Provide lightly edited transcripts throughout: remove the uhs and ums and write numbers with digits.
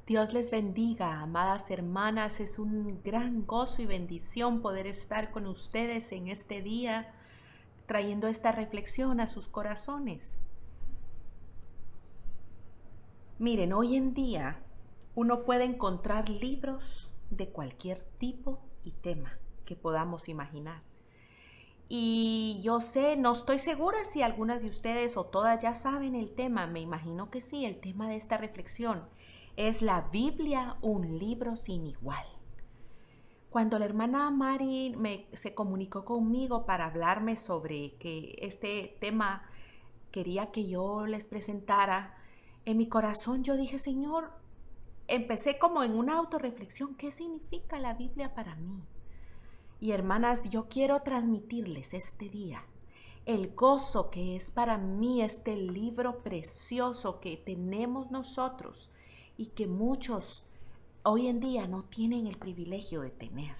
Dios les bendiga, amadas hermanas. Es un gran gozo y bendición poder estar con ustedes en este día, trayendo esta reflexión a sus corazones. Miren, hoy en día uno puede encontrar libros de cualquier tipo y tema que podamos imaginar. Y yo sé, no estoy segura si algunas de ustedes o todas ya saben el tema, me imagino que sí, el tema de esta reflexión es la Biblia, un libro sin igual. Cuando la hermana Mari se comunicó conmigo para hablarme sobre que este tema quería que yo les presentara, en mi corazón yo dije, Señor, empecé como en una autorreflexión, ¿qué significa la Biblia para mí? Y hermanas, yo quiero transmitirles este día el gozo que es para mí este libro precioso que tenemos nosotros y que muchos hoy en día no tienen el privilegio de tener.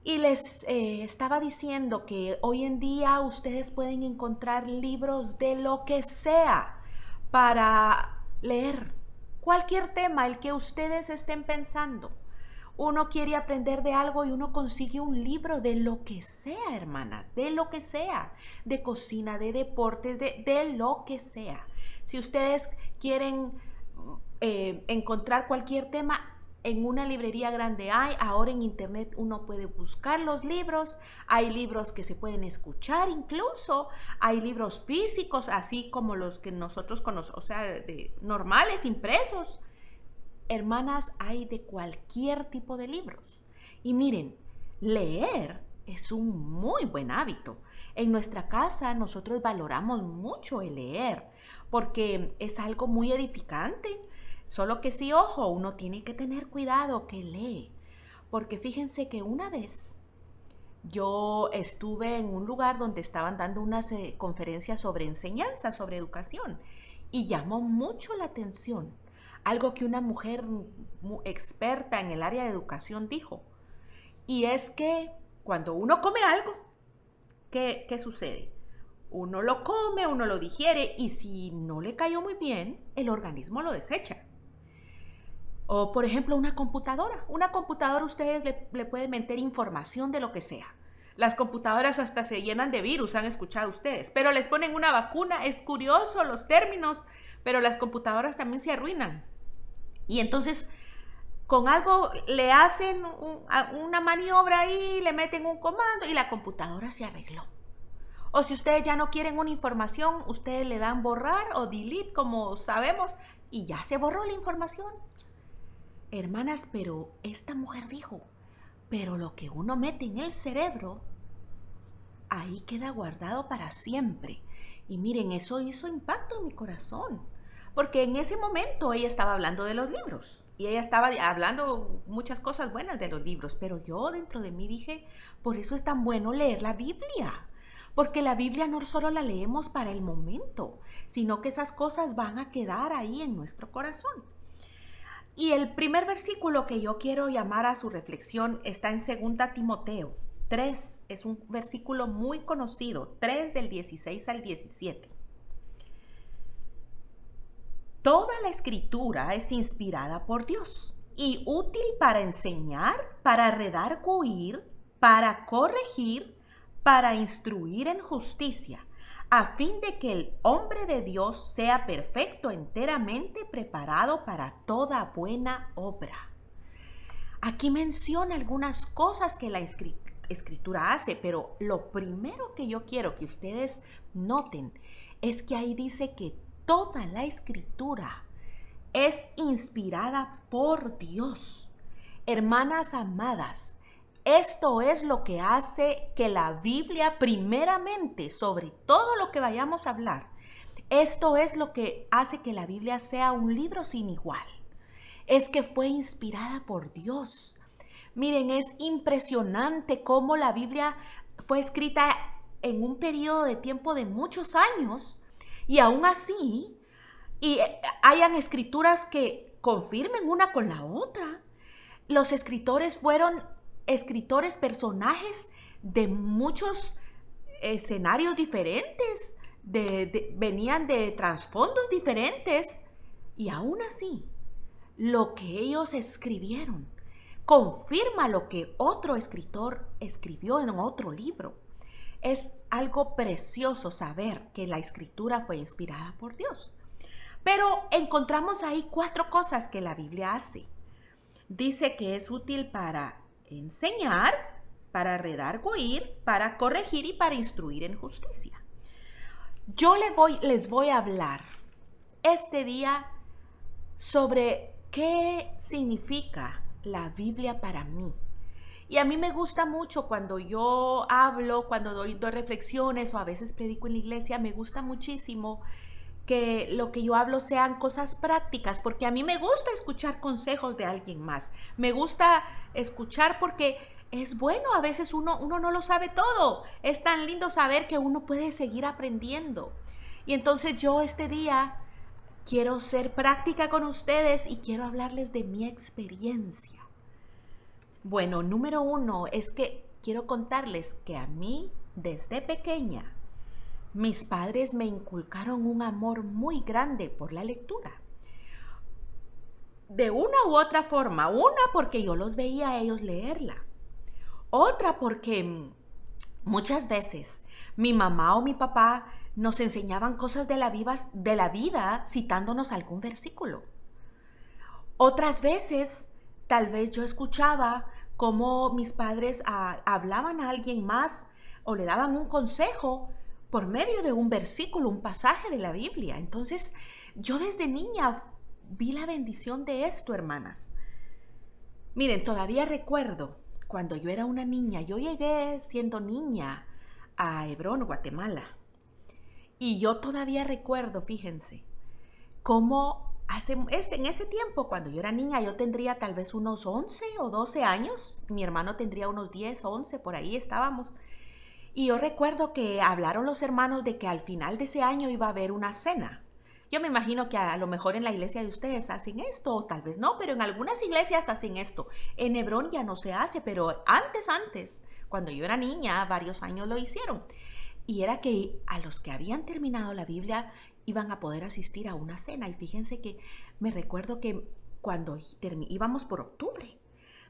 Y les estaba diciendo que hoy en día ustedes pueden encontrar libros de lo que sea para leer. Cualquier tema, el que ustedes estén pensando. Uno quiere aprender de algo y uno consigue un libro de lo que sea, hermana, de lo que sea, de cocina, de deportes, de lo que sea. Si ustedes quieren encontrar cualquier tema, en una librería grande hay, ahora en internet uno puede buscar los libros, hay libros que se pueden escuchar incluso, hay libros físicos, así como los que nosotros conocemos, o sea, normales, impresos. Hermanas, hay de cualquier tipo de libros. Y miren, leer es un muy buen hábito. En nuestra casa nosotros valoramos mucho el leer porque es algo muy edificante. Solo que sí, ojo, uno tiene que tener cuidado que lee. Porque fíjense que una vez yo estuve en un lugar donde estaban dando unas conferencias sobre enseñanza, sobre educación, y llamó mucho la atención algo que una mujer experta en el área de educación dijo. Y es que cuando uno come algo, ¿qué sucede? Uno lo come, uno lo digiere y si no le cayó muy bien, el organismo lo desecha. O por ejemplo una computadora. Una computadora ustedes le pueden meter información de lo que sea. Las computadoras hasta se llenan de virus, han escuchado ustedes. Pero les ponen una vacuna, es curioso los términos, pero las computadoras también se arruinan. Y entonces con algo le hacen una maniobra ahí, le meten un comando y la computadora se arregló. O si ustedes ya no quieren una información, ustedes le dan borrar o delete como sabemos y ya se borró la información. Hermanas, pero esta mujer dijo, pero lo que uno mete en el cerebro, ahí queda guardado para siempre. Y miren, eso hizo impacto en mi corazón. Porque en ese momento ella estaba hablando de los libros. Y ella estaba hablando muchas cosas buenas de los libros. Pero yo dentro de mí dije, por eso es tan bueno leer la Biblia. Porque la Biblia no solo la leemos para el momento, sino que esas cosas van a quedar ahí en nuestro corazón. Y el primer versículo que yo quiero llamar a su reflexión está en 2 Timoteo 3. Es un versículo muy conocido, 3 del 16 al 17. Toda la escritura es inspirada por Dios y útil para enseñar, para redarguir, para corregir, para instruir en justicia, a fin de que el hombre de Dios sea perfecto, enteramente preparado para toda buena obra. Aquí menciona algunas cosas que la escritura hace, pero lo primero que yo quiero que ustedes noten es que ahí dice que toda la escritura es inspirada por Dios. Hermanas amadas, esto es lo que hace que la Biblia, primeramente, sobre todo lo que vayamos a hablar, esto es lo que hace que la Biblia sea un libro sin igual. Es que fue inspirada por Dios. Miren, es impresionante cómo la Biblia fue escrita en un periodo de tiempo de muchos años y aún así hayan escrituras que confirmen una con la otra. Los escritores fueron escritores, personajes de muchos escenarios diferentes, venían de trasfondos diferentes y aún así lo que ellos escribieron. Confirma lo que otro escritor escribió en otro libro. Es algo precioso saber que la escritura fue inspirada por Dios. Pero encontramos ahí 4 cosas que la Biblia hace. Dice que es útil para enseñar, para redarguir, para corregir y para instruir en justicia. Yo les voy a hablar este día sobre qué significa la Biblia para mí. Y a mí me gusta mucho cuando yo hablo, cuando doy reflexiones o a veces predico en la iglesia, me gusta muchísimo que lo que yo hablo sean cosas prácticas, porque a mí me gusta escuchar consejos de alguien más. Me gusta escuchar porque es bueno, a veces uno no lo sabe todo. Es tan lindo saber que uno puede seguir aprendiendo. Y entonces yo este día quiero ser práctica con ustedes y quiero hablarles de mi experiencia. Bueno, número 1 es que quiero contarles que a mí, desde pequeña, mis padres me inculcaron un amor muy grande por la lectura. De una u otra forma. Una porque yo los veía a ellos leerla. Otra porque muchas veces mi mamá o mi papá nos enseñaban cosas de la vida citándonos algún versículo. Otras veces, tal vez yo escuchaba cómo mis padres hablaban a alguien más o le daban un consejo por medio de un versículo, un pasaje de la Biblia. Entonces, yo desde niña vi la bendición de esto, hermanas. Miren, todavía recuerdo cuando yo era una niña, yo llegué siendo niña a Hebrón, Guatemala. Y yo todavía recuerdo, fíjense, cómo en ese tiempo, cuando yo era niña, yo tendría tal vez unos 11 o 12 años. Mi hermano tendría unos 10, 11, por ahí estábamos. Y yo recuerdo que hablaron los hermanos de que al final de ese año iba a haber una cena. Yo me imagino que a lo mejor en la iglesia de ustedes hacen esto, o tal vez no, pero en algunas iglesias hacen esto. En Hebrón ya no se hace, pero antes, cuando yo era niña, varios años lo hicieron. Y era que a los que habían terminado la Biblia iban a poder asistir a una cena. Y fíjense que me recuerdo que cuando íbamos por octubre,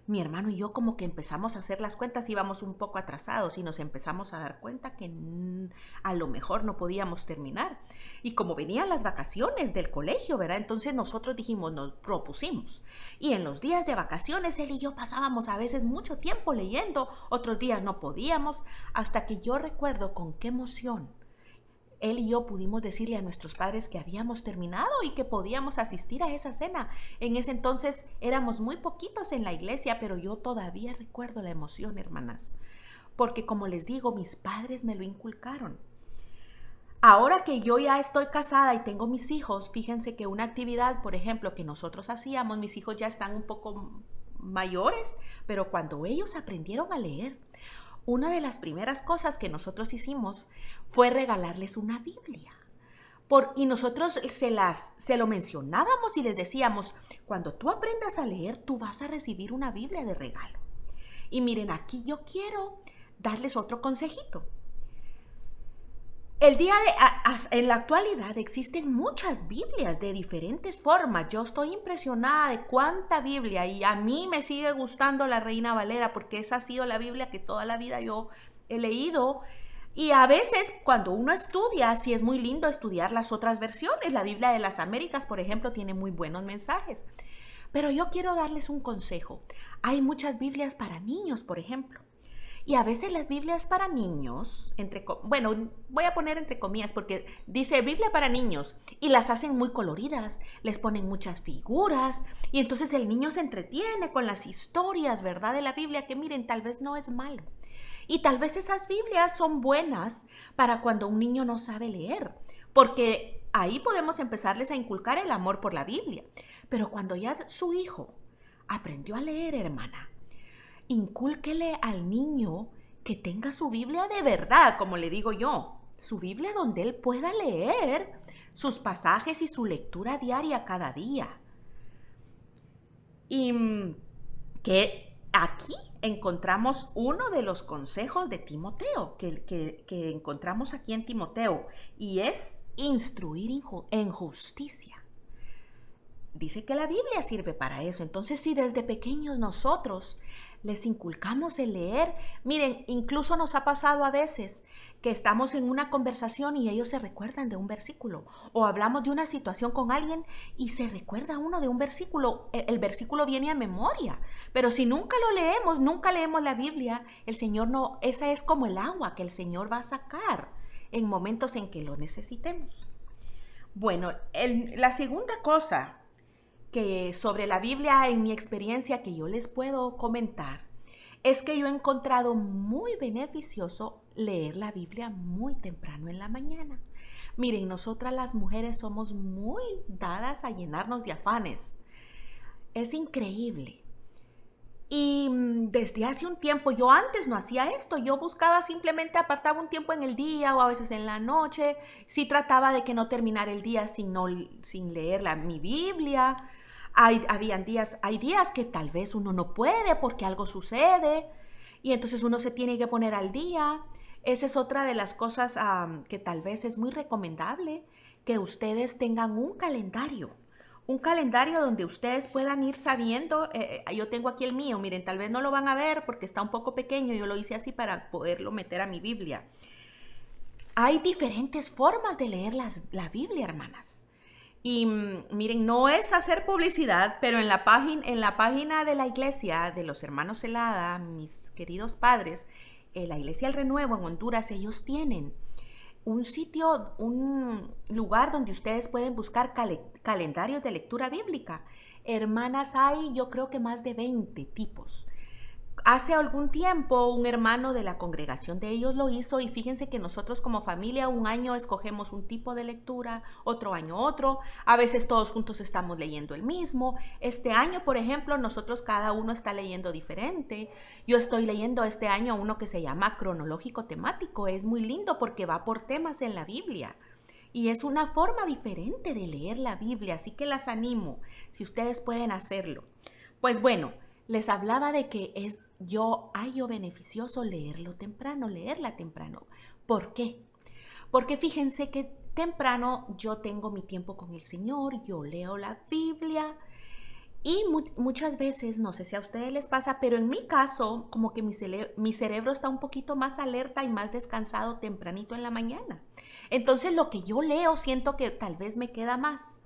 mi hermano y yo como que empezamos a hacer las cuentas, íbamos un poco atrasados y nos empezamos a dar cuenta que a lo mejor no podíamos terminar. Y como venían las vacaciones del colegio, ¿verdad? Entonces nosotros dijimos, nos propusimos. Y en los días de vacaciones, él y yo pasábamos a veces mucho tiempo leyendo, otros días no podíamos, hasta que yo recuerdo con qué emoción él y yo pudimos decirle a nuestros padres que habíamos terminado y que podíamos asistir a esa cena. En ese entonces éramos muy poquitos en la iglesia, pero yo todavía recuerdo la emoción, hermanas. Porque como les digo, mis padres me lo inculcaron. Ahora que yo ya estoy casada y tengo mis hijos, fíjense que una actividad, por ejemplo, que nosotros hacíamos, mis hijos ya están un poco mayores, pero cuando ellos aprendieron a leer, una de las primeras cosas que nosotros hicimos fue regalarles una Biblia. Y nosotros se lo mencionábamos y les decíamos, cuando tú aprendas a leer, tú vas a recibir una Biblia de regalo. Y miren, aquí yo quiero darles otro consejito. En la actualidad existen muchas Biblias de diferentes formas. Yo estoy impresionada de cuánta Biblia, y a mí me sigue gustando la Reina Valera porque esa ha sido la Biblia que toda la vida yo he leído. Y a veces cuando uno estudia, sí es muy lindo estudiar las otras versiones. La Biblia de las Américas, por ejemplo, tiene muy buenos mensajes. Pero yo quiero darles un consejo. Hay muchas Biblias para niños, por ejemplo. Y a veces las Biblias para niños, voy a poner entre comillas porque dice Biblia para niños y las hacen muy coloridas, les ponen muchas figuras y entonces el niño se entretiene con las historias, ¿verdad? De la Biblia, que miren, tal vez no es malo. Y tal vez esas Biblias son buenas para cuando un niño no sabe leer, porque ahí podemos empezarles a inculcar el amor por la Biblia. Pero cuando ya su hijo aprendió a leer, hermana, incúlquele al niño que tenga su Biblia de verdad, como le digo yo, su Biblia donde él pueda leer sus pasajes y su lectura diaria cada día. Y que aquí encontramos uno de los consejos de Timoteo, que encontramos aquí en Timoteo, y es instruir en justicia. dice que la Biblia sirve para eso. Entonces, si desde pequeños nosotros les inculcamos el leer, miren, incluso nos ha pasado a veces que estamos en una conversación y ellos se recuerdan de un versículo, o hablamos de una situación con alguien y se recuerda uno de un versículo, el versículo viene a memoria, pero si nunca lo leemos, nunca leemos la Biblia, el Señor no, esa es como el agua que el Señor va a sacar en momentos en que lo necesitemos. Bueno, la segunda cosa que sobre la Biblia en mi experiencia que yo les puedo comentar es que yo he encontrado muy beneficioso leer la Biblia muy temprano en la mañana. Miren, nosotras las mujeres somos muy dadas a llenarnos de afanes. Es increíble. Y desde hace un tiempo, yo antes no hacía esto, yo buscaba simplemente apartaba un tiempo en el día o a veces en la noche, sí trataba de que no terminara el día sin leer mi Biblia. Hay días que tal vez uno no puede porque algo sucede y entonces uno se tiene que poner al día. Esa es otra de las cosas que tal vez es muy recomendable, que ustedes tengan un calendario donde ustedes puedan ir sabiendo. Yo tengo aquí el mío, miren, tal vez no lo van a ver porque está un poco pequeño, yo lo hice así para poderlo meter a mi Biblia. Hay diferentes formas de leer la Biblia, hermanas. Y miren, no es hacer publicidad, pero en la página de la iglesia de los hermanos Celada, mis queridos padres, la iglesia El Renuevo en Honduras, ellos tienen un sitio, un lugar donde ustedes pueden buscar calendarios de lectura bíblica. Hermanas, hay yo creo que más de 20 tipos. Hace algún tiempo un hermano de la congregación de ellos lo hizo y fíjense que nosotros como familia un año escogemos un tipo de lectura, otro año otro, a veces todos juntos estamos leyendo el mismo. Este año, por ejemplo, nosotros cada uno está leyendo diferente. Yo estoy leyendo este año uno que se llama cronológico temático, es muy lindo porque va por temas en la Biblia. Y es una forma diferente de leer la Biblia, así que las animo, si ustedes pueden hacerlo. Pues bueno, les hablaba de que hallo beneficioso leerla temprano. ¿Por qué? Porque fíjense que temprano yo tengo mi tiempo con el Señor, yo leo la Biblia y muchas veces, no sé si a ustedes les pasa, pero en mi caso, como que mi cerebro está un poquito más alerta y más descansado tempranito en la mañana. Entonces lo que yo leo siento que tal vez me queda más.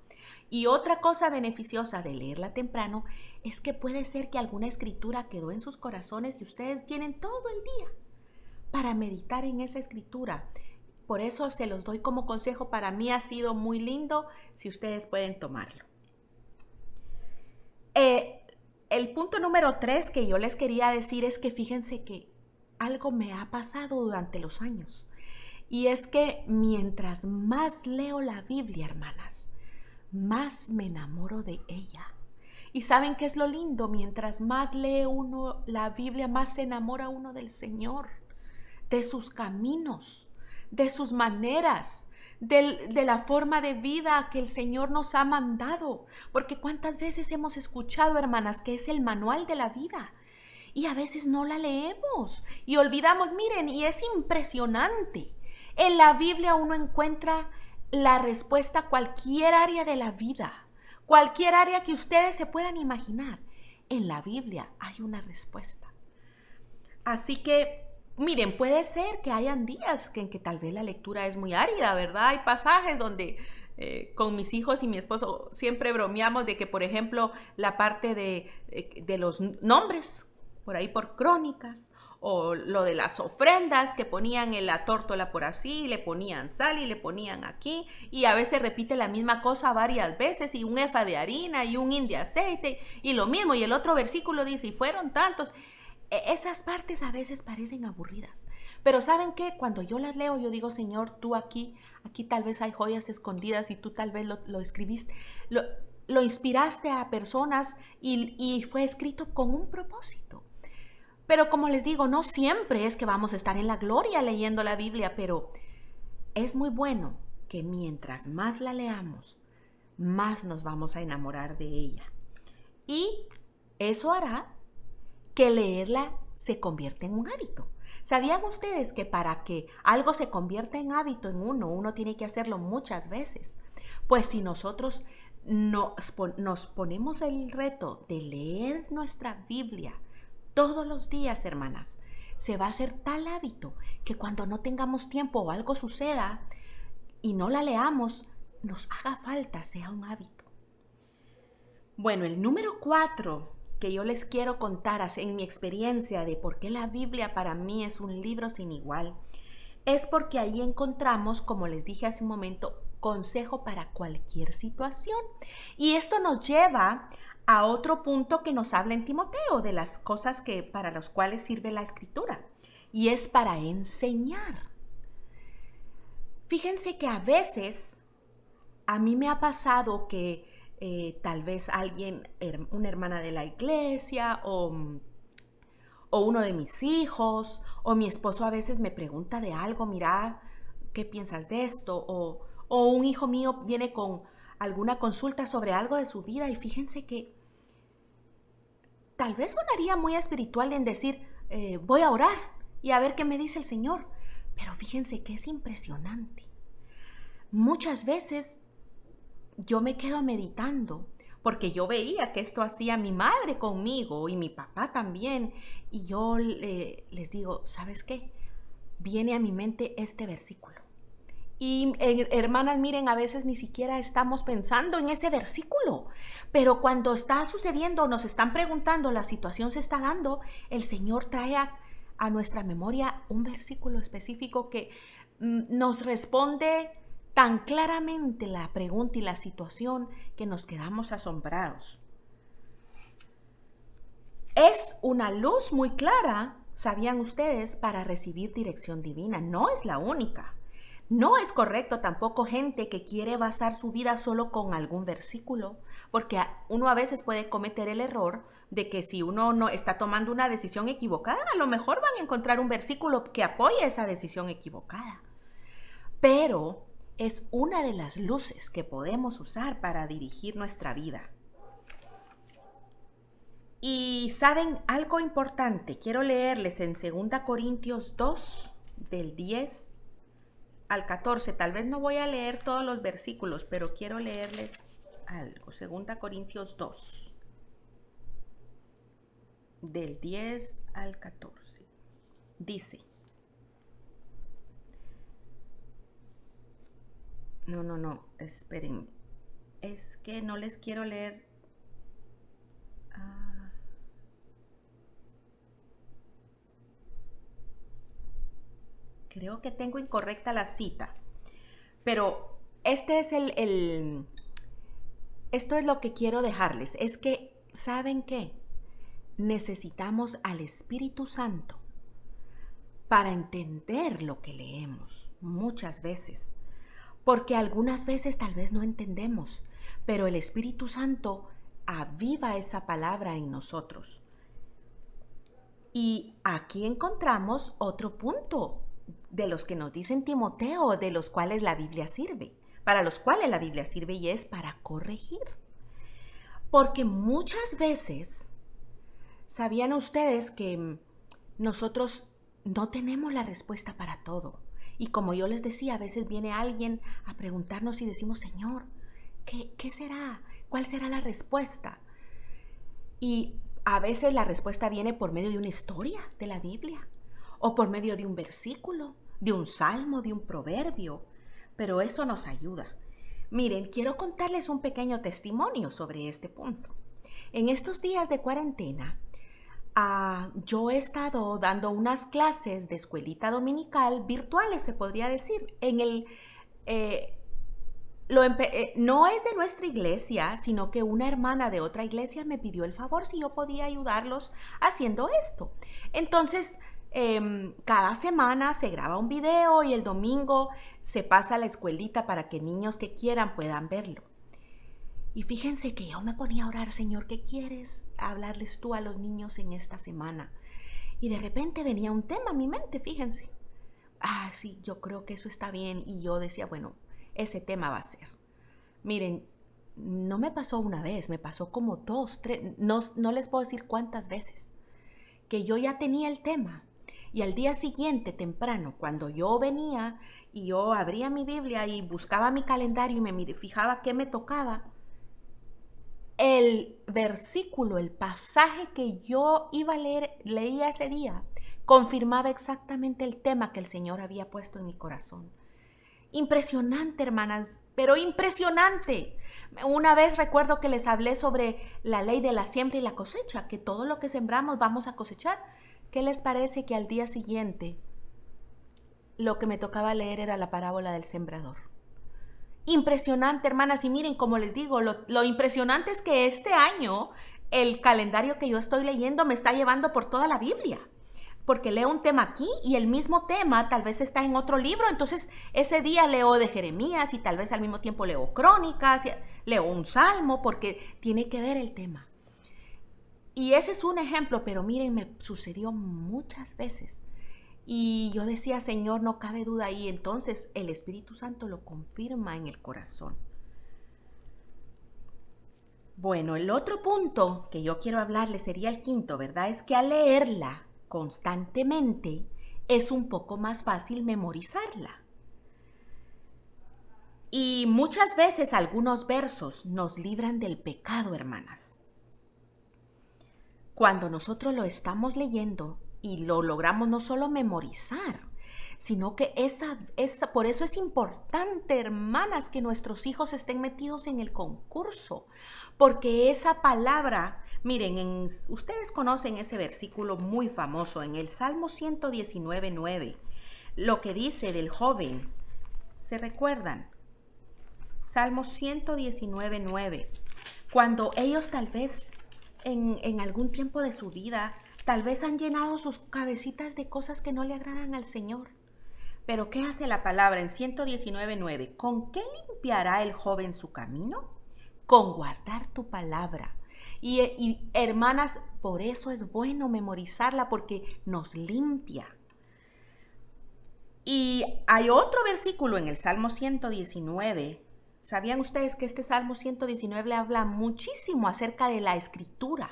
Y otra cosa beneficiosa de leerla temprano es que puede ser que alguna escritura quedó en sus corazones y ustedes tienen todo el día para meditar en esa escritura. Por eso se los doy como consejo. Para mí ha sido muy lindo si ustedes pueden tomarlo. El punto número 3 que yo les quería decir es que fíjense que algo me ha pasado durante los años. Y es que mientras más leo la Biblia, hermanas, más me enamoro de ella. Y ¿saben qué es lo lindo? Mientras más lee uno la Biblia, más se enamora uno del Señor, de sus caminos, de sus maneras, de la forma de vida que el Señor nos ha mandado. Porque cuántas veces hemos escuchado, hermanas, que es el manual de la vida. Y a veces no la leemos y olvidamos. Miren, y es impresionante. En la Biblia uno encuentra la respuesta a cualquier área de la vida, cualquier área que ustedes se puedan imaginar. En la Biblia hay una respuesta. Así que, miren, puede ser que hayan días en que tal vez la lectura es muy árida, ¿verdad? Hay pasajes donde con mis hijos y mi esposo siempre bromeamos de que, por ejemplo, la parte de los nombres, por ahí por Crónicas, o lo de las ofrendas que ponían en la tórtola por así, le ponían sal y le ponían aquí, y a veces repite la misma cosa varias veces, y un efa de harina y un hin de aceite, y lo mismo, y el otro versículo dice, y fueron tantos. Esas partes a veces parecen aburridas, pero ¿saben qué? Cuando yo las leo, yo digo, Señor, tú aquí tal vez hay joyas escondidas, y tú tal vez lo escribiste, lo inspiraste a personas, y fue escrito con un propósito. Pero como les digo, no siempre es que vamos a estar en la gloria leyendo la Biblia, pero es muy bueno que mientras más la leamos, más nos vamos a enamorar de ella. Y eso hará que leerla se convierta en un hábito. ¿Sabían ustedes que para que algo se convierta en hábito en uno tiene que hacerlo muchas veces? Pues si nosotros nos ponemos el reto de leer nuestra Biblia todos los días, hermanas, se va a hacer tal hábito que cuando no tengamos tiempo o algo suceda y no la leamos, nos haga falta, sea un hábito. Bueno, el número 4 que yo les quiero contar en mi experiencia de por qué la Biblia para mí es un libro sin igual, es porque ahí encontramos, como les dije hace un momento, consejo para cualquier situación. Y esto nos lleva a otro punto que nos habla en Timoteo, de las cosas para las cuales sirve la Escritura, y es para enseñar. Fíjense que a veces a mí me ha pasado que tal vez alguien, una hermana de la iglesia o uno de mis hijos o mi esposo a veces me pregunta de algo, mira, ¿qué piensas de esto? O un hijo mío viene con alguna consulta sobre algo de su vida y fíjense que tal vez sonaría muy espiritual en decir, voy a orar y a ver qué me dice el Señor. Pero fíjense que es impresionante. Muchas veces yo me quedo meditando porque yo veía que esto hacía mi madre conmigo y mi papá también. Y yo les digo, ¿sabes qué? Viene a mi mente este versículo. Y hermanas, miren, a veces ni siquiera estamos pensando en ese versículo, pero cuando está sucediendo, nos están preguntando, la situación se está dando, el Señor trae a nuestra memoria un versículo específico que nos responde tan claramente la pregunta y la situación que nos quedamos asombrados. Es una luz muy clara, ¿sabían ustedes?, para recibir dirección divina. No es la única. No es correcto tampoco gente que quiere basar su vida solo con algún versículo, porque uno a veces puede cometer el error de que si uno no está tomando una decisión equivocada, a lo mejor van a encontrar un versículo que apoye esa decisión equivocada. Pero es una de las luces que podemos usar para dirigir nuestra vida. Y saben algo importante, quiero leerles en 2 Corintios 2, del 10 al 14. Tal vez no voy a leer todos los versículos, pero quiero leerles algo. 2 Corintios 2, del 10 al 14. Dice, no, esperen. Es que no les quiero leer. Creo que tengo incorrecta la cita. Pero esto es lo que quiero dejarles. Es que, ¿saben qué? Necesitamos al Espíritu Santo para entender lo que leemos muchas veces. Porque algunas veces tal vez no entendemos, pero el Espíritu Santo aviva esa palabra en nosotros. Y aquí encontramos otro punto de los que nos dicen Timoteo, de los cuales la Biblia sirve, para los cuales la Biblia sirve, y es para corregir. Porque muchas veces, ¿sabían ustedes que nosotros no tenemos la respuesta para todo? Y como yo les decía, a veces viene alguien a preguntarnos y decimos, Señor, ¿qué será? ¿Cuál será la respuesta? Y a veces la respuesta viene por medio de una historia de la Biblia o por medio de un versículo, de un salmo, de un proverbio, pero eso nos ayuda. Miren, quiero contarles un pequeño testimonio sobre este punto. En estos días de cuarentena, yo he estado dando unas clases de escuelita dominical virtuales, se podría decir. No es de nuestra iglesia, sino que una hermana de otra iglesia me pidió el favor si yo podía ayudarlos haciendo esto. Entonces, cada semana se graba un video y el domingo se pasa a la escuelita para que niños que quieran puedan verlo. Y fíjense que yo me ponía a orar, Señor, ¿qué quieres hablarles tú a los niños en esta semana? Y de repente venía un tema a mi mente, fíjense. Sí, yo creo que eso está bien. Y yo decía, bueno, ese tema va a ser. Miren, no me pasó una vez, me pasó como 2, 3, no les puedo decir cuántas veces, que yo ya tenía el tema. Y al día siguiente, temprano, cuando yo venía y yo abría mi Biblia y buscaba mi calendario y me fijaba qué me tocaba, el versículo, el pasaje que yo leía ese día, confirmaba exactamente el tema que el Señor había puesto en mi corazón. Impresionante, hermanas, pero impresionante. Una vez recuerdo que les hablé sobre la ley de la siembra y la cosecha, que todo lo que sembramos vamos a cosechar. ¿Qué les parece que al día siguiente lo que me tocaba leer era la parábola del sembrador? Impresionante, hermanas, y miren, como les digo, lo impresionante es que este año el calendario que yo estoy leyendo me está llevando por toda la Biblia, porque leo un tema aquí y el mismo tema tal vez está en otro libro, entonces ese día leo de Jeremías y tal vez al mismo tiempo leo Crónicas, leo un salmo, porque tiene que ver el tema. Y ese es un ejemplo, pero miren, me sucedió muchas veces. Y yo decía, Señor, no cabe duda ahí. Entonces el Espíritu Santo lo confirma en el corazón. Bueno, el otro punto que yo quiero hablarles sería el quinto, ¿verdad? Es que al leerla constantemente es un poco más fácil memorizarla. Y muchas veces algunos versos nos libran del pecado, hermanas. Cuando nosotros lo estamos leyendo y lo logramos no solo memorizar, sino que por eso es importante, hermanas, que nuestros hijos estén metidos en el concurso, porque esa palabra, miren, ustedes conocen ese versículo muy famoso en el Salmo 119:9, lo que dice del joven, ¿se recuerdan? Salmo 119:9, cuando ellos tal vez en algún tiempo de su vida, tal vez han llenado sus cabecitas de cosas que no le agradan al Señor. Pero ¿qué hace la palabra en 119:9? ¿Con qué limpiará el joven su camino? Con guardar tu palabra. Y hermanas, por eso es bueno memorizarla, porque nos limpia. Y hay otro versículo en el Salmo 119. ¿Sabían ustedes que este Salmo 119 le habla muchísimo acerca de la escritura?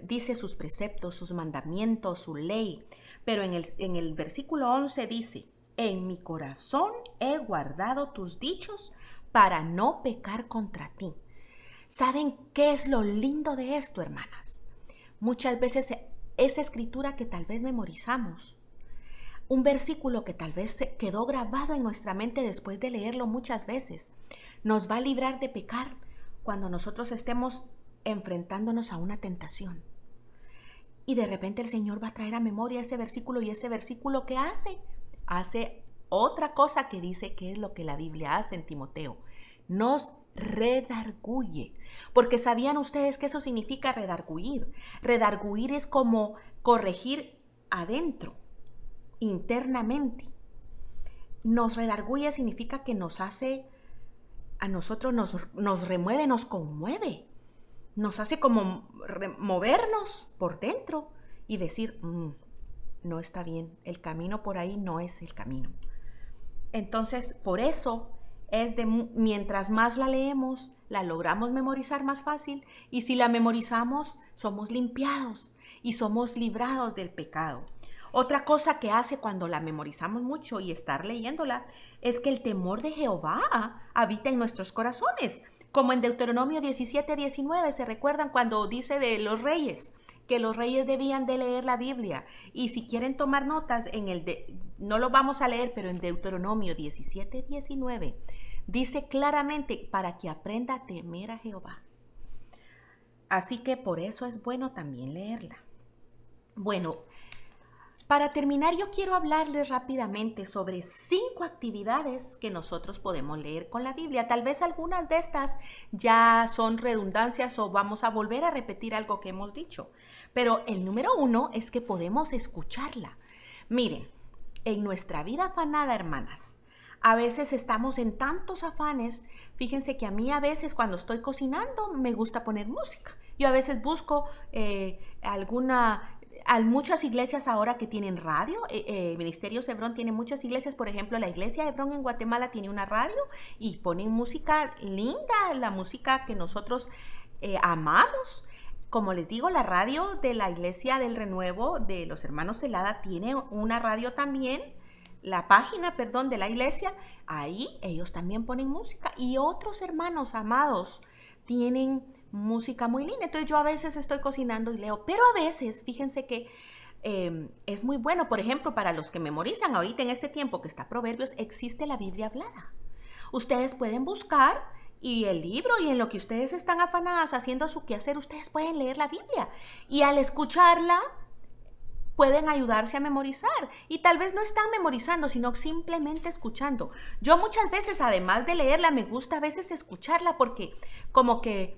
Dice sus preceptos, sus mandamientos, su ley. Pero en el versículo 11 dice, en mi corazón he guardado tus dichos para no pecar contra ti. ¿Saben qué es lo lindo de esto, hermanas? Muchas veces esa escritura que tal vez memorizamos, un versículo que tal vez se quedó grabado en nuestra mente después de leerlo muchas veces, nos va a librar de pecar cuando nosotros estemos enfrentándonos a una tentación. Y de repente el Señor va a traer a memoria ese versículo, y ese versículo ¿qué hace? Hace otra cosa que dice que es lo que la Biblia hace en Timoteo. Nos redarguye. Porque ¿sabían ustedes que eso significa redarguir? Redarguir es como corregir adentro, internamente. Nos redarguye significa que nos hace, a nosotros nos remueve, nos conmueve. Nos hace como movernos por dentro y decir, no está bien, el camino por ahí no es el camino. Entonces, por eso mientras más la leemos, la logramos memorizar más fácil, y si la memorizamos, somos limpiados y somos librados del pecado. Otra cosa que hace cuando la memorizamos mucho y estar leyéndola es que el temor de Jehová habita en nuestros corazones. Como en Deuteronomio 17:19, ¿se recuerdan cuando dice de los reyes? Que los reyes debían de leer la Biblia. Y si quieren tomar notas, no lo vamos a leer, pero en Deuteronomio 17:19 dice claramente, para que aprenda a temer a Jehová. Así que por eso es bueno también leerla. Bueno, para terminar, yo quiero hablarles rápidamente sobre 5 actividades que nosotros podemos leer con la Biblia. Tal vez algunas de estas ya son redundancias o vamos a volver a repetir algo que hemos dicho. Pero el número 1 es que podemos escucharla. Miren, en nuestra vida afanada, hermanas, a veces estamos en tantos afanes. Fíjense que a mí a veces cuando estoy cocinando me gusta poner música. Yo a veces busco hay muchas iglesias ahora que tienen radio. Ministerios Hebrón tiene muchas iglesias. Por ejemplo, la iglesia Hebrón en Guatemala tiene una radio y ponen música linda, la música que nosotros amamos. Como les digo, la radio de la Iglesia del Renuevo de los Hermanos Celada tiene una radio también. La página, de la iglesia, ahí ellos también ponen música. Y otros hermanos amados tienen música muy linda. Entonces yo a veces estoy cocinando y leo, pero a veces, fíjense que es muy bueno, por ejemplo, para los que memorizan ahorita en este tiempo que está Proverbios, existe la Biblia hablada. Ustedes pueden buscar y el libro y en lo que ustedes están afanadas haciendo su quehacer, ustedes pueden leer la Biblia y al escucharla pueden ayudarse a memorizar y tal vez no están memorizando, sino simplemente escuchando. Yo muchas veces, además de leerla, me gusta a veces escucharla porque como que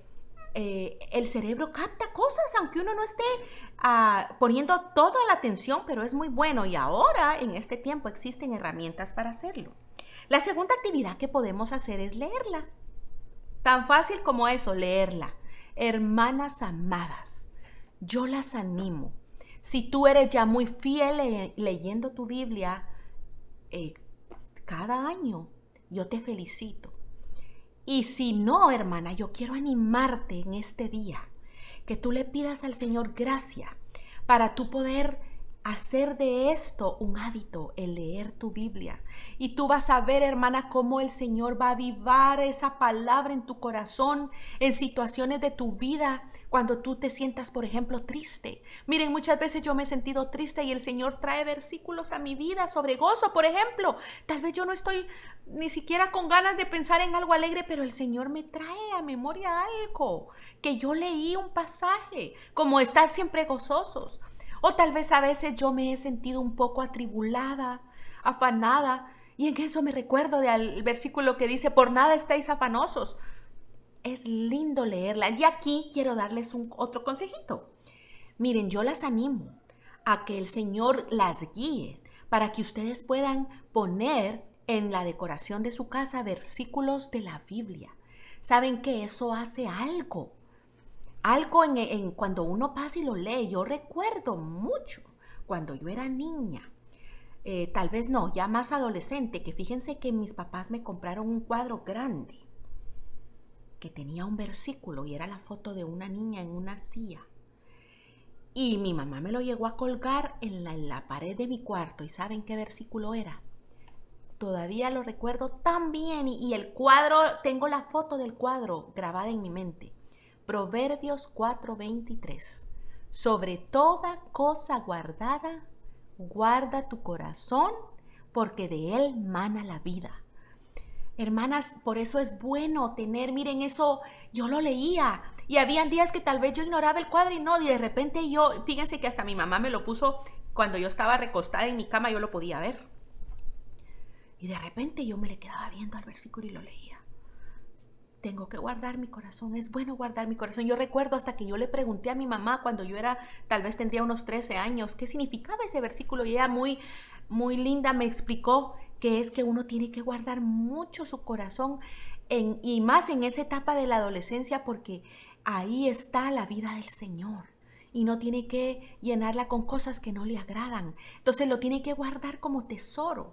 el cerebro capta cosas, aunque uno no esté poniendo toda la atención, pero es muy bueno y ahora en este tiempo existen herramientas para hacerlo. La segunda actividad que podemos hacer es leerla. Tan fácil como eso, leerla. Hermanas amadas, yo las animo. Si tú eres ya muy fiel leyendo tu Biblia cada año, yo te felicito. Y si no, hermana, yo quiero animarte en este día, que tú le pidas al Señor gracia para tú poder hacer de esto un hábito, el leer tu Biblia. Y tú vas a ver, hermana, cómo el Señor va a avivar esa palabra en tu corazón, en situaciones de tu vida, cuando tú te sientas, por ejemplo, triste. Miren, muchas veces yo me he sentido triste y el Señor trae versículos a mi vida sobre gozo, por ejemplo. Tal vez yo no estoy ni siquiera con ganas de pensar en algo alegre, pero el Señor me trae a memoria algo, que yo leí un pasaje, como estad siempre gozosos. O tal vez a veces yo me he sentido un poco atribulada, afanada, y en eso me recuerdo del versículo que dice, por nada estáis afanosos. Es lindo leerla. Y aquí quiero darles otro consejito. Miren, yo las animo a que el Señor las guíe para que ustedes puedan poner en la decoración de su casa versículos de la Biblia. ¿Saben que eso hace algo? Algo cuando uno pasa y lo lee. Yo recuerdo mucho cuando yo era niña, tal vez no, ya más adolescente, que fíjense que mis papás me compraron un cuadro grande que tenía un versículo y era la foto de una niña en una silla. Y mi mamá me lo llegó a colgar en la pared de mi cuarto. ¿Y saben qué versículo era? Todavía lo recuerdo tan bien y el cuadro, tengo la foto del cuadro grabada en mi mente. Proverbios 4:23. Sobre toda cosa guardada, guarda tu corazón, porque de él mana la vida. Hermanas, por eso es bueno tener, miren eso, yo lo leía y habían días que tal vez yo ignoraba el cuadro y no, y de repente fíjense que hasta mi mamá me lo puso cuando yo estaba recostada en mi cama, yo lo podía ver. Y de repente yo me le quedaba viendo al versículo y lo leía. Tengo que guardar mi corazón, es bueno guardar mi corazón. Yo recuerdo hasta que yo le pregunté a mi mamá cuando yo tal vez tendría unos 13 años, qué significaba ese versículo y ella muy, muy linda me explicó que es que uno tiene que guardar mucho su corazón y más en esa etapa de la adolescencia porque ahí está la vida del Señor y no tiene que llenarla con cosas que no le agradan. Entonces lo tiene que guardar como tesoro.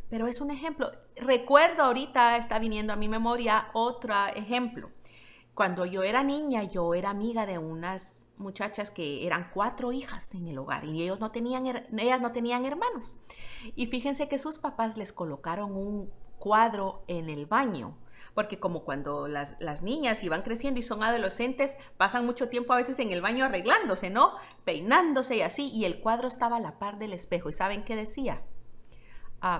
Pero es un ejemplo. Recuerdo ahorita, está viniendo a mi memoria otro ejemplo. Cuando yo era niña, yo era amiga de unas muchachas que eran 4 hijas en el hogar y ellas no tenían hermanos. Y fíjense que sus papás les colocaron un cuadro en el baño, porque como cuando las niñas iban creciendo y son adolescentes, pasan mucho tiempo a veces en el baño arreglándose, ¿no? Peinándose y así, y el cuadro estaba a la par del espejo. ¿Y saben qué decía?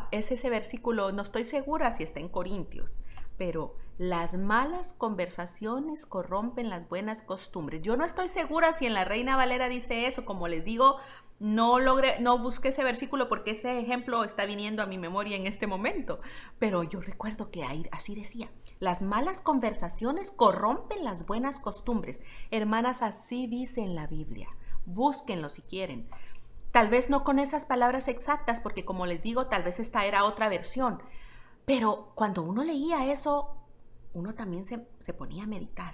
Es ese versículo, no estoy segura si está en Corintios, pero las malas conversaciones corrompen las buenas costumbres. Yo no estoy segura si en la Reina Valera dice eso, como les digo, no busqué ese versículo porque ese ejemplo está viniendo a mi memoria en este momento, pero yo recuerdo que ahí así decía, las malas conversaciones corrompen las buenas costumbres. Hermanas, así dice en la Biblia, búsquenlo si quieren. Tal vez no con esas palabras exactas, porque como les digo, tal vez esta era otra versión. Pero cuando uno leía eso, uno también se ponía a meditar.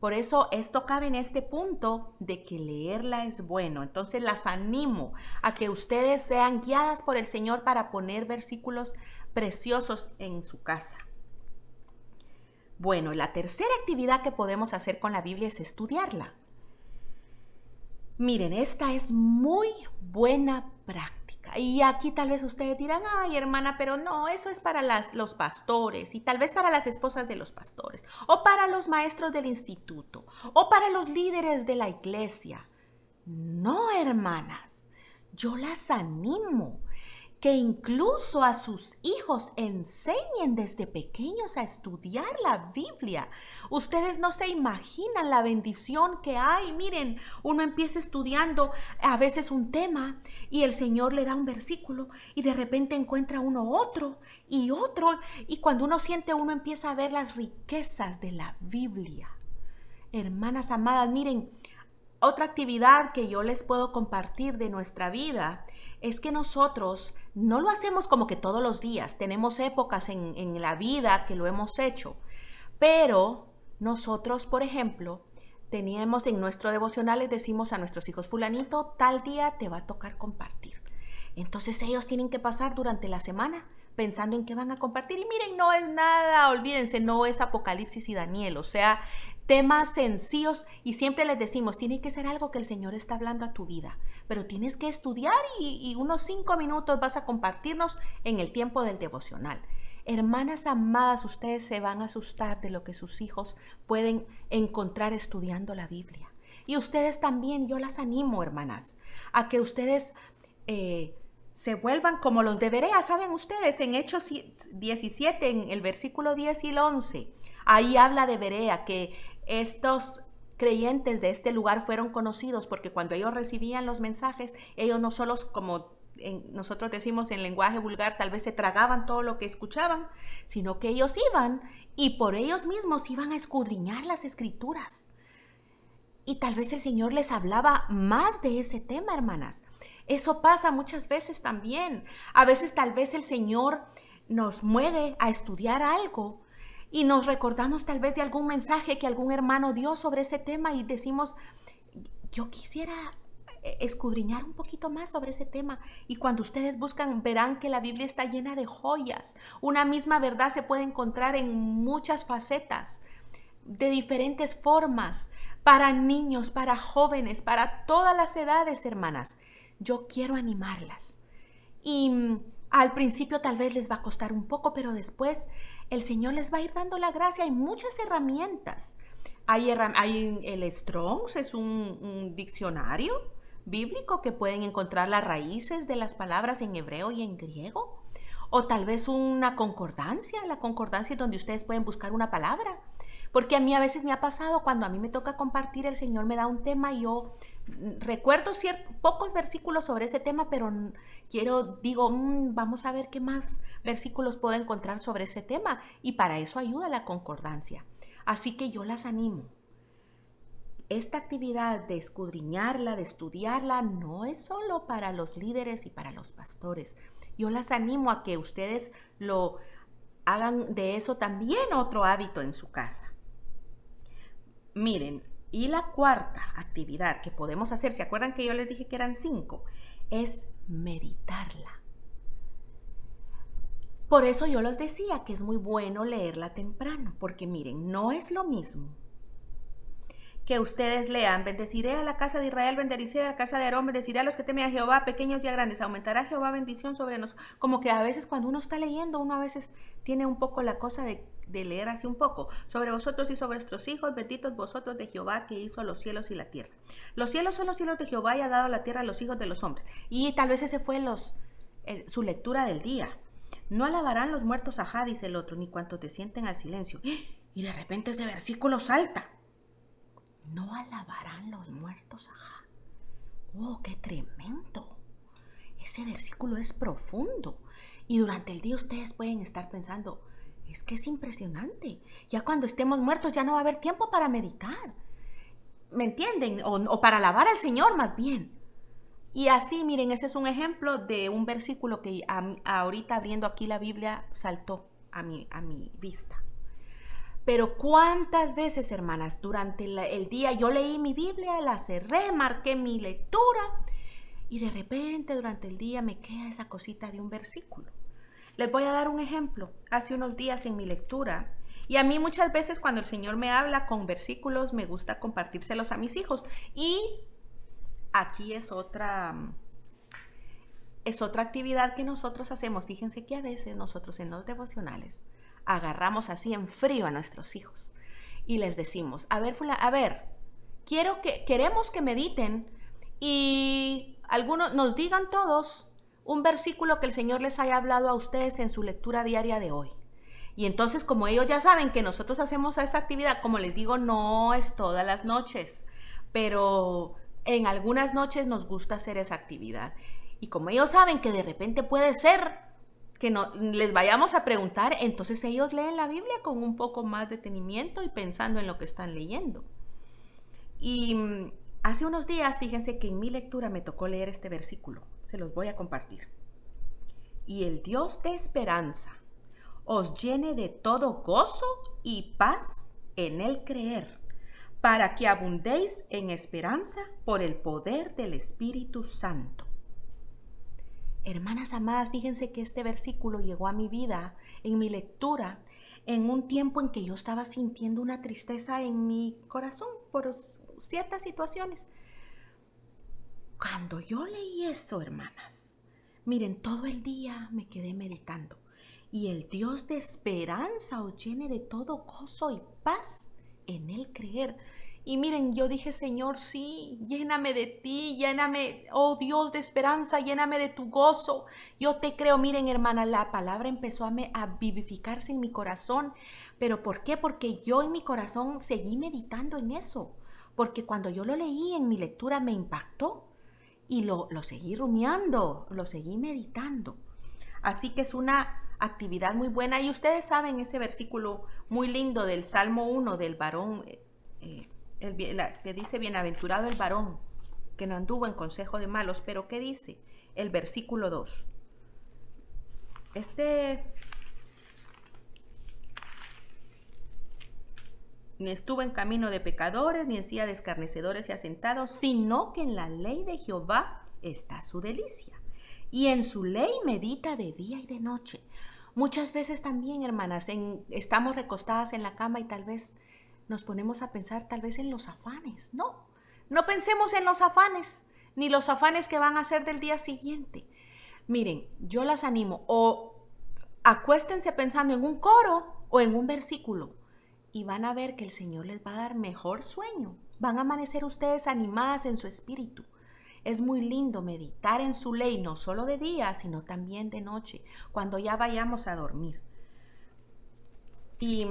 Por eso esto cabe en este punto de que leerla es bueno. Entonces las animo a que ustedes sean guiadas por el Señor para poner versículos preciosos en su casa. Bueno, la tercera actividad que podemos hacer con la Biblia es estudiarla. Miren, esta es muy buena práctica. Y aquí tal vez ustedes dirán, ay hermana, pero no, eso es para los pastores y tal vez para las esposas de los pastores o para los maestros del instituto o para los líderes de la iglesia. No, hermanas, yo las animo que incluso a sus hijos enseñen desde pequeños a estudiar la Biblia. Ustedes no se imaginan la bendición que hay. Miren, uno empieza estudiando a veces un tema y el Señor le da un versículo y de repente encuentra uno otro, y cuando uno siente, uno empieza a ver las riquezas de la Biblia. Hermanas amadas, miren, otra actividad que yo les puedo compartir de nuestra vida es que nosotros no lo hacemos como que todos los días. Tenemos épocas en la vida que lo hemos hecho. Pero nosotros, por ejemplo, teníamos en nuestro devocional, les decimos a nuestros hijos, fulanito, tal día te va a tocar compartir. Entonces ellos tienen que pasar durante la semana pensando en qué van a compartir. Y miren, no es nada, olvídense, no es Apocalipsis y Daniel. O sea, temas sencillos, y siempre les decimos, tiene que ser algo que el Señor está hablando a tu vida, pero tienes que estudiar y unos 5 minutos vas a compartirnos en el tiempo del devocional. Hermanas amadas, ustedes se van a asustar de lo que sus hijos pueden encontrar estudiando la Biblia. Y ustedes también, yo las animo, hermanas, a que ustedes se vuelvan como los de Berea. ¿Saben ustedes? En Hechos 17, en el versículo 10 y el 11, ahí habla de Berea, que estos creyentes de este lugar fueron conocidos porque cuando ellos recibían los mensajes, ellos no solo, como nosotros decimos en lenguaje vulgar, tal vez se tragaban todo lo que escuchaban, sino que ellos iban y por ellos mismos iban a escudriñar las escrituras. Y tal vez el Señor les hablaba más de ese tema, hermanas. Eso pasa muchas veces también. A veces tal vez el Señor nos mueve a estudiar algo y nos recordamos tal vez de algún mensaje que algún hermano dio sobre ese tema y decimos, yo quisiera escudriñar un poquito más sobre ese tema. Y cuando ustedes buscan, verán que la Biblia está llena de joyas. Una misma verdad se puede encontrar en muchas facetas, de diferentes formas, para niños, para jóvenes, para todas las edades, hermanas. Yo quiero animarlas. Y al principio tal vez les va a costar un poco, pero después el Señor les va a ir dando la gracia. Hay muchas herramientas. Hay el Strong's, es un diccionario bíblico que pueden encontrar las raíces de las palabras en hebreo y en griego. O tal vez una concordancia. La concordancia es donde ustedes pueden buscar una palabra. Porque a mí a veces me ha pasado, cuando a mí me toca compartir, el Señor me da un tema y yo recuerdo pocos versículos sobre ese tema, pero digo, vamos a ver qué más versículos puedo encontrar sobre ese tema, y para eso ayuda la concordancia. Así que yo las animo. Esta actividad de escudriñarla, de estudiarla, no es solo para los líderes y para los pastores. Yo las animo a que ustedes lo hagan de eso también otro hábito en su casa. Miren, y la cuarta actividad que podemos hacer, ¿se acuerdan que yo les dije que eran 5? Es meditarla. Por eso yo les decía que es muy bueno leerla temprano, porque miren, no es lo mismo que ustedes lean, bendeciré a la casa de Israel, bendeciré a la casa de Aarón, bendeciré a los que temen a Jehová, pequeños y a grandes, aumentará Jehová bendición sobre nosotros. Como que a veces cuando uno está leyendo, uno a veces tiene un poco la cosa de leer así un poco. Sobre vosotros y sobre vuestros hijos, benditos vosotros de Jehová, que hizo los cielos y la tierra. Los cielos son los cielos de Jehová y ha dado la tierra a los hijos de los hombres. Y tal vez ese fue su lectura del día. No alabarán los muertos ajá, dice el otro, ni cuantos te sienten al silencio. Y de repente ese versículo salta. No alabarán los muertos ajá. ¡Oh, qué tremendo! Ese versículo es profundo. Y durante el día ustedes pueden estar pensando, es que es impresionante. Ya cuando estemos muertos ya no va a haber tiempo para meditar. ¿Me entienden? O para alabar al Señor más bien. Y así, miren, ese es un ejemplo de un versículo que ahorita abriendo aquí la Biblia saltó a mi vista. Pero cuántas veces, hermanas, durante el día yo leí mi Biblia, la cerré, marqué mi lectura y de repente durante el día me queda esa cosita de un versículo. Les voy a dar un ejemplo. Hace unos días en mi lectura, y a mí muchas veces cuando el Señor me habla con versículos, me gusta compartírselos a mis hijos. Y aquí es otra es otra actividad que nosotros hacemos. Fíjense que a veces nosotros en los devocionales agarramos así en frío a nuestros hijos y les decimos, a ver, queremos que mediten y algunos nos digan todos un versículo que el Señor les haya hablado a ustedes en su lectura diaria de hoy. Y entonces, como ellos ya saben que nosotros hacemos esa actividad, como les digo, no es todas las noches, pero en algunas noches nos gusta hacer esa actividad. Y como ellos saben que de repente puede ser que no les vayamos a preguntar, entonces ellos leen la Biblia con un poco más de detenimiento y pensando en lo que están leyendo. Y hace unos días, fíjense que en mi lectura me tocó leer este versículo. Se los voy a compartir. Y el Dios de esperanza os llene de todo gozo y paz en el creer, para que abundéis en esperanza por el poder del Espíritu Santo. Hermanas amadas, fíjense que este versículo llegó a mi vida, en mi lectura, en un tiempo en que yo estaba sintiendo una tristeza en mi corazón por ciertas situaciones. Cuando yo leí eso, hermanas, miren, todo el día me quedé meditando. Y el Dios de esperanza os llene de todo gozo y paz en el creer. Y miren, yo dije, Señor, sí, lléname de ti, lléname, oh Dios de esperanza, lléname de tu gozo. Yo te creo. Miren, hermana, la palabra empezó a vivificarse en mi corazón. ¿Pero por qué? Porque yo en mi corazón seguí meditando en eso. Porque cuando yo lo leí en mi lectura me impactó y lo seguí rumiando, lo seguí meditando. Así que es una actividad muy buena. Y ustedes saben ese versículo muy lindo del Salmo 1 del varón, que dice, bienaventurado el varón que no anduvo en consejo de malos. Pero ¿qué dice el versículo 2? Ni estuvo en camino de pecadores, ni en silla de escarnecedores y asentado, sino que en la ley de Jehová está su delicia, y en su ley medita de día y de noche. Muchas veces también, hermanas, estamos recostadas en la cama y tal vez nos ponemos a pensar tal vez en los afanes. No pensemos en los afanes, ni los afanes que van a ser del día siguiente. Miren, yo las animo, o acuéstense pensando en un coro o en un versículo, y van a ver que el Señor les va a dar mejor sueño. Van a amanecer ustedes animadas en su espíritu. Es muy lindo meditar en su ley, no solo de día, sino también de noche, cuando ya vayamos a dormir. Y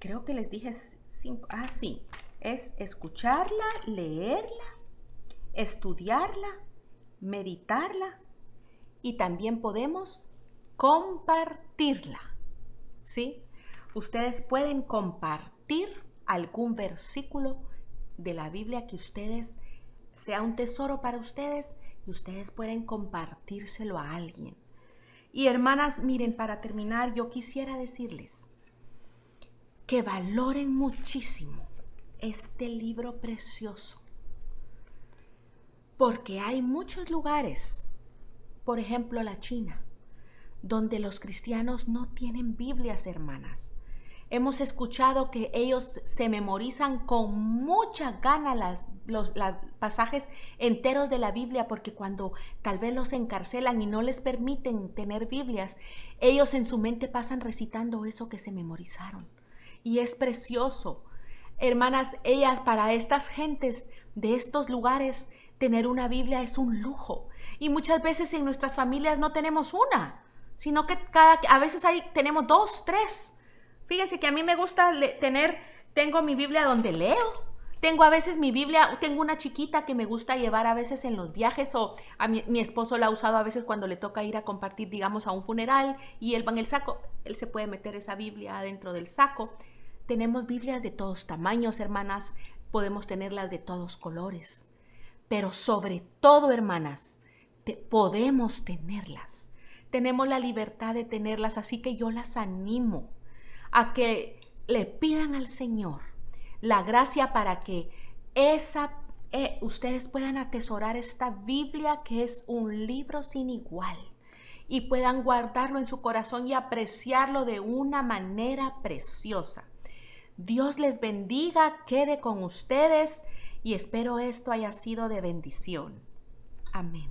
creo que les dije 5. Sí, es escucharla, leerla, estudiarla, meditarla, y también podemos compartirla, ¿sí? Ustedes pueden compartir algún versículo de la Biblia que ustedes sea un tesoro para ustedes, y ustedes pueden compartírselo a alguien. Y hermanas, miren, para terminar, yo quisiera decirles que valoren muchísimo este libro precioso, porque hay muchos lugares, por ejemplo la China, donde los cristianos no tienen Biblias, hermanas. Hemos escuchado que ellos se memorizan con mucha gana los pasajes enteros de la Biblia, porque cuando tal vez los encarcelan y no les permiten tener Biblias, ellos en su mente pasan recitando eso que se memorizaron. Y es precioso. Hermanas, para estas gentes de estos lugares, tener una Biblia es un lujo. Y muchas veces en nuestras familias no tenemos una, sino que a veces tenemos 2, 3. Fíjense que a mí me gusta tengo mi Biblia donde leo. Tengo a veces mi Biblia, tengo una chiquita que me gusta llevar a veces en los viajes, o mi esposo la ha usado a veces cuando le toca ir a compartir, digamos, a un funeral, y él va en el saco, él se puede meter esa Biblia adentro del saco. Tenemos Biblias de todos tamaños, hermanas, podemos tenerlas de todos colores, pero sobre todo, hermanas, podemos tenerlas. Tenemos la libertad de tenerlas, así que yo las animo a que le pidan al Señor la gracia para que ustedes puedan atesorar esta Biblia, que es un libro sin igual, y puedan guardarlo en su corazón y apreciarlo de una manera preciosa. Dios les bendiga, quede con ustedes, y espero esto haya sido de bendición. Amén.